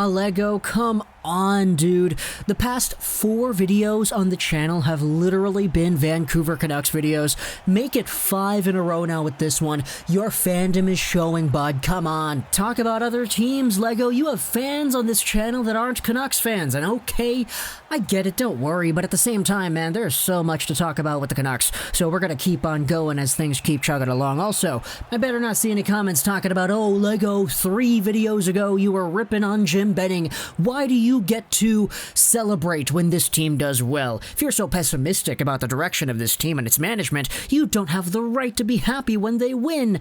Lego, come on, dude. The past 4 videos on the channel have literally been Vancouver Canucks videos. Make it 5 in a row now with this one. Your fandom is showing, bud. Come on. Talk about other teams, Lego. You have fans on this channel that aren't Canucks fans, and okay, I get it, don't worry, but at the same time, man, there's so much to talk about with the Canucks, so we're gonna keep on going as things keep chugging along. Also, I better not see any comments talking about, oh, Lego, 3 videos ago you were ripping on Jim Benning. Why do you get to celebrate when this team does well? If you're so pessimistic about the direction of this team and its management, you don't have the right to be happy when they win.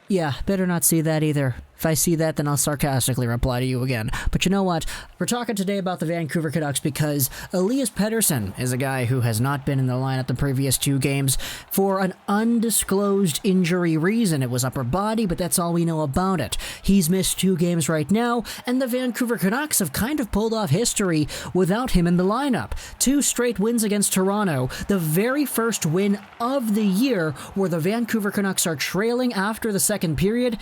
Yeah, better not see that either. If I see that, then I'll sarcastically reply to you again. But you know what? We're talking today about the Vancouver Canucks because Elias Pettersson is a guy who has not been in the lineup the previous 2 games for an undisclosed injury reason. It was upper body, but that's all we know about it. He's missed 2 games right now, and the Vancouver Canucks have kind of pulled off history without him in the lineup. 2 straight wins against Toronto, the very first win of the year where the Vancouver Canucks are trailing after the second period,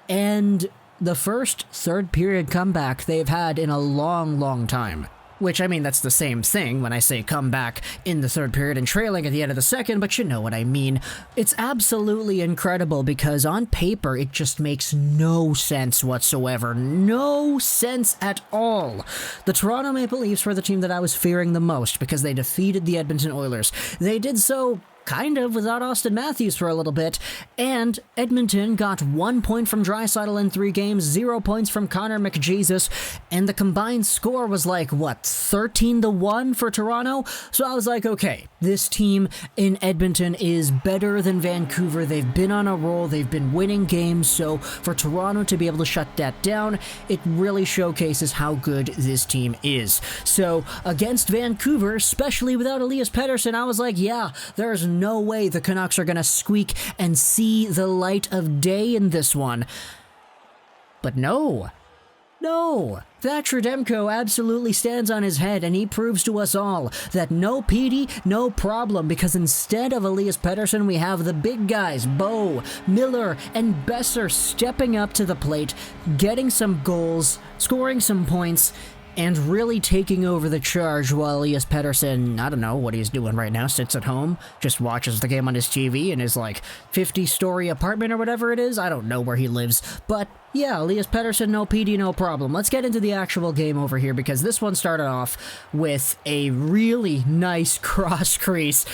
and the first third period comeback they've had in a long, long time. Which, I mean, that's the same thing when I say comeback in the third period and trailing at the end of the second, but you know what I mean. It's absolutely incredible because on paper, it just makes no sense whatsoever. No sense at all. The Toronto Maple Leafs were the team that I was fearing the most because they defeated the Edmonton Oilers. They did so kind of without Auston Matthews for a little bit, and Edmonton got 1 point from Draisaitl in 3 games, 0 points from Connor McJesus, and the combined score was like, what, 13-1 for Toronto? So I was like, okay, this team in Edmonton is better than Vancouver. They've been on a roll, they've been winning games, so for Toronto to be able to shut that down, it really showcases how good this team is. So against Vancouver, especially without Elias Pettersson, I was like, yeah, there's no way the Canucks are going to squeak and see the light of day in this one. But no. Thatcher Demko absolutely stands on his head, and he proves to us all that no PETEY, no problem, because instead of Elias Pettersson, we have the big guys, Bo, Miller, and Boeser stepping up to the plate, getting some goals, scoring some points, and really taking over the charge while Elias Pettersson, I don't know what he's doing right now, sits at home, just watches the game on his TV in his, 50-story apartment or whatever it is. I don't know where he lives, but yeah, Elias Pettersson, no PETEY, no problem. Let's get into the actual game over here, because this one started off with a really nice cross crease.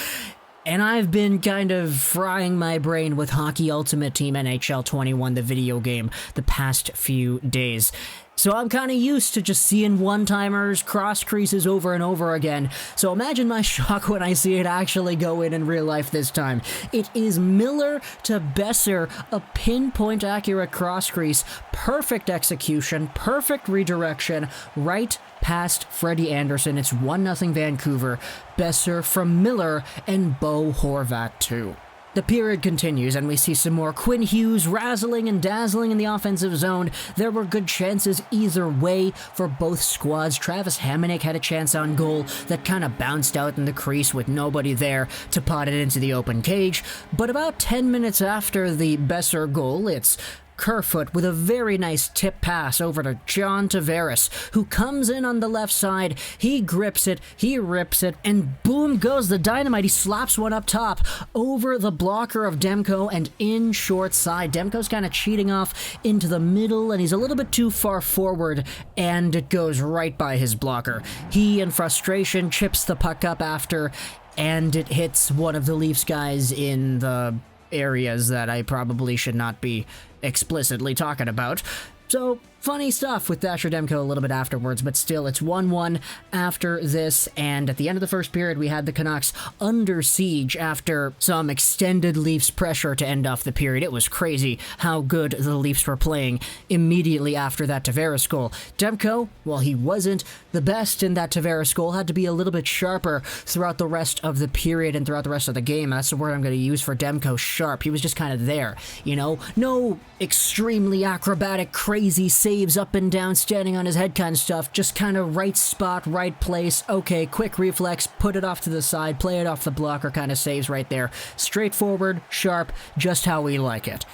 And I've been kind of frying my brain with Hockey Ultimate Team NHL 21, the video game, the past few days. So I'm kind of used to just seeing one-timers, cross creases over and over again. So imagine my shock when I see it actually go in real life this time. It is Miller to Boeser, a pinpoint accurate cross crease, perfect execution, perfect redirection, right past Freddie Anderson. It's 1-0 Vancouver. Boeser from Miller and Bo Horvat too. The period continues, and we see some more Quinn Hughes razzling and dazzling in the offensive zone. There were good chances either way for both squads. Travis Hamonic had a chance on goal that kind of bounced out in the crease with nobody there to pot it into the open cage. But about 10 minutes after the Boeser goal, it's Kerfoot with a very nice tip pass over to John Tavares, who comes in on the left side. He grips it, he rips it, and boom goes the dynamite. He slaps one up top over the blocker of Demko and in short side. Demko's kind of cheating off into the middle, and he's a little bit too far forward, and it goes right by his blocker. He, in frustration, chips the puck up after, and it hits one of the Leafs guys in the areas that I probably should not be explicitly talking about. So, funny stuff with Thatcher Demko a little bit afterwards, but still, it's 1-1 after this, and at the end of the first period, we had the Canucks under siege after some extended Leafs pressure to end off the period. It was crazy how good the Leafs were playing immediately after that Tavares goal. Demko, while he wasn't the best in that Tavares goal, had to be a little bit sharper throughout the rest of the period and throughout the rest of the game. That's the word I'm going to use for Demko, sharp. He was just kind of there, you know? No extremely acrobatic, crazy saves up and down, standing on his head kind of stuff, just kind of right spot, right place, okay, quick reflex, put it off to the side, play it off the blocker kind of saves right there. Straightforward, sharp, just how we like it.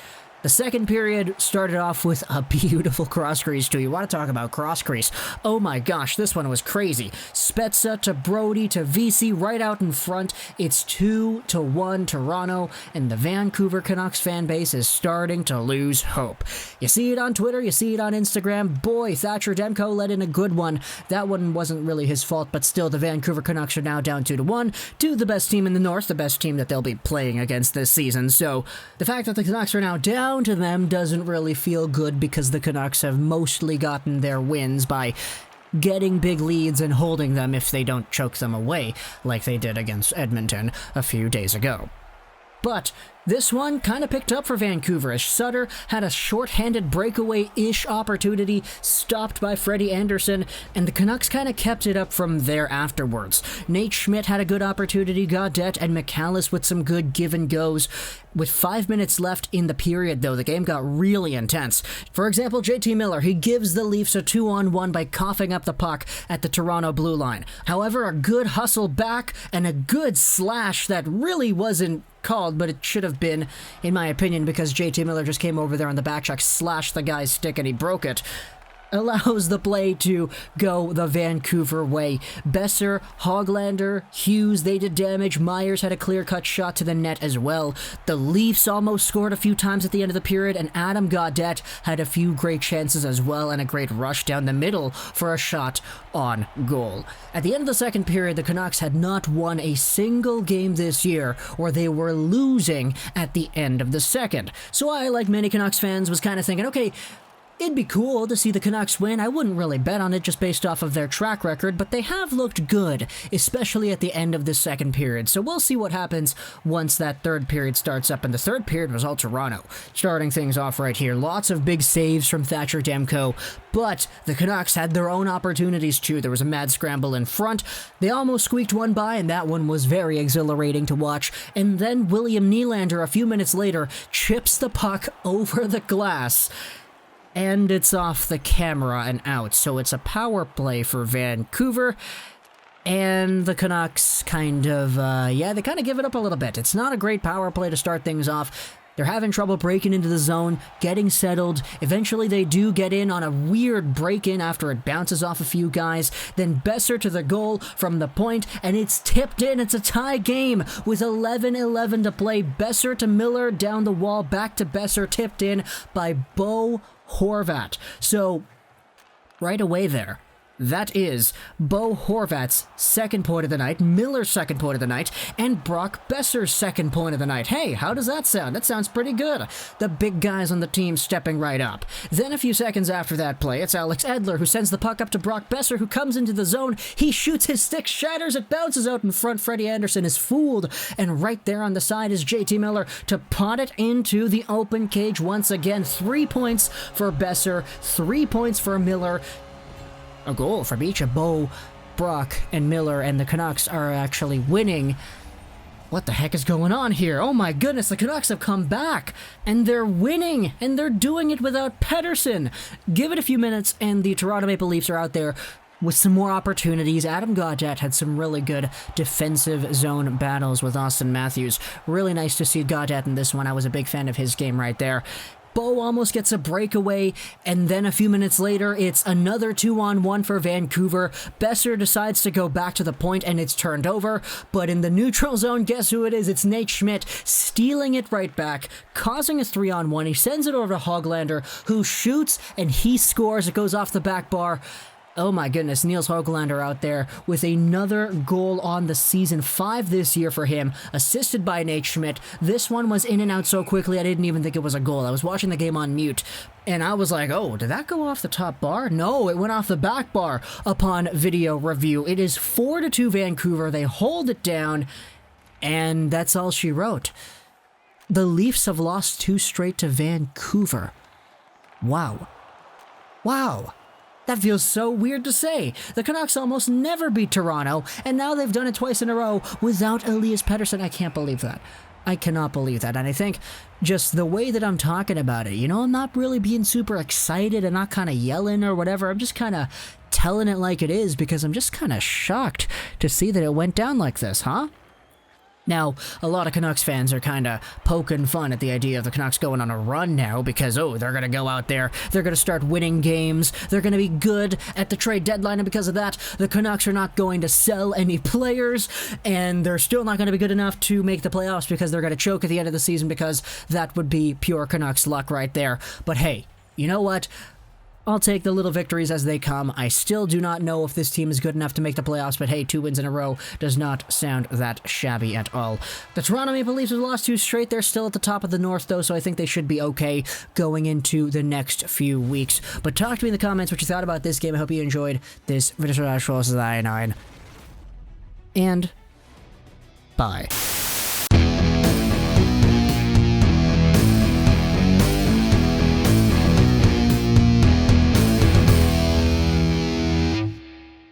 The second period started off with a beautiful cross crease too. You want to talk about cross crease? Oh my gosh, this one was crazy. Spezza to Brodie to Vesey right out in front. It's 2-1 Toronto, and the Vancouver Canucks fan base is starting to lose hope. You see it on Twitter, you see it on Instagram. Boy, Thatcher Demko let in a good one. That one wasn't really his fault, but still the Vancouver Canucks are now down 2-1 to the best team in the North, the best team that they'll be playing against this season. So the fact that the Canucks are now down to them doesn't really feel good, because the Canucks have mostly gotten their wins by getting big leads and holding them if they don't choke them away, like they did against Edmonton a few days ago. But this one kind of picked up for Vancouver as Sutter had a shorthanded breakaway-ish opportunity stopped by Freddie Anderson, and the Canucks kind of kept it up from there afterwards. Nate Schmidt had a good opportunity, Gaudette and McAllis with some good give-and-goes. With 5 minutes left in the period, though, the game got really intense. For example, JT Miller, he gives the Leafs a 2-on-1 by coughing up the puck at the Toronto blue line. However, a good hustle back and a good slash that really wasn't called, but it should have been, in my opinion, because JT Miller just came over there on the back check, slashed the guy's stick, and he broke it, allows the play to go the Vancouver way. Boeser, Hoglander, Hughes, they did damage. Myers had a clear-cut shot to the net as well. The Leafs almost scored a few times at the end of the period, and Adam Gaudette had a few great chances as well, and a great rush down the middle for a shot on goal. At the end of the second period, the Canucks had not won a single game this year, or they were losing at the end of the second. So I, like many Canucks fans, was kind of thinking, okay, it'd be cool to see the Canucks win. I wouldn't really bet on it just based off of their track record, but they have looked good, especially at the end of the second period. So we'll see what happens once that third period starts up. And the third period was all Toronto, starting things off right here. Lots of big saves from Thatcher Demko, but the Canucks had their own opportunities too. There was a mad scramble in front. They almost squeaked one by, and that one was very exhilarating to watch. And then William Nylander, a few minutes later, chips the puck over the glass, and it's off the camera and out. So it's a power play for Vancouver, and the Canucks kind of, they kind of give it up a little bit. It's not a great power play to start things off. They're having trouble breaking into the zone, getting settled. Eventually they do get in on a weird break-in after it bounces off a few guys. Then Boeser to the goal from the point, and it's tipped in. It's a tie game with 11:11 to play. Boeser to Miller, down the wall, back to Boeser, tipped in by Bo Horvat. So, right away there, that is Bo Horvat's second point of the night, Miller's second point of the night, and Brock Boeser's second point of the night. Hey, how does that sound? That sounds pretty good. The big guys on the team stepping right up. Then a few seconds after that play, it's Alex Edler who sends the puck up to Brock Boeser, who comes into the zone. He shoots, his stick shatters, it bounces out in front. Freddie Anderson is fooled, and right there on the side is JT Miller to pot it into the open cage once again. 3 points for Boeser, 3 points for Miller. A goal from each of Bo, Brock, and Miller, and the Canucks are actually winning. What the heck is going on here? Oh my goodness, the Canucks have come back, and they're winning, and they're doing it without Pettersson. Give it a few minutes, and the Toronto Maple Leafs are out there with some more opportunities. Adam Gaudette had some really good defensive zone battles with Auston Matthews. Really nice to see Gaudette in this one. I was a big fan of his game right there. Bo almost gets a breakaway, and then a few minutes later, it's another 2-on-1 for Vancouver. Boeser decides to go back to the point, and it's turned over, but in the neutral zone, guess who it is? It's Nate Schmidt, stealing it right back, causing a 3-on-1. He sends it over to Hoglander, who shoots, and he scores. It goes off the back bar. Oh my goodness, Nils Hoglander out there with another goal on the season, 5 this year for him, assisted by Nate Schmidt. This one was in and out so quickly I didn't even think it was a goal. I was watching the game on mute, and I was like, oh, did that go off the top bar? No, it went off the back bar upon video review. It is 4-2 Vancouver. They hold it down, and that's all she wrote. The Leafs have lost 2 straight to Vancouver. Wow. Wow. That feels so weird to say. The Canucks almost never beat Toronto, and now they've done it twice in a row without Elias Pettersson. I can't believe that. I cannot believe that. And I think just the way that I'm talking about it, you know, I'm not really being super excited and not kind of yelling or whatever. I'm just kind of telling it like it is because I'm just kind of shocked to see that it went down like this, huh? Now, a lot of Canucks fans are kind of poking fun at the idea of the Canucks going on a run now because, oh, they're going to go out there, they're going to start winning games, they're going to be good at the trade deadline, and because of that, the Canucks are not going to sell any players, and they're still not going to be good enough to make the playoffs because they're going to choke at the end of the season because that would be pure Canucks luck right there. But hey, you know what? I'll take the little victories as they come. I still do not know if this team is good enough to make the playoffs, but hey, 2 wins in a row does not sound that shabby at all. The Toronto Maple Leafs have lost 2 straight. They're still at the top of the North, though, so I think they should be okay going into the next few weeks. But talk to me in the comments what you thought about this game. I hope you enjoyed this video. And bye.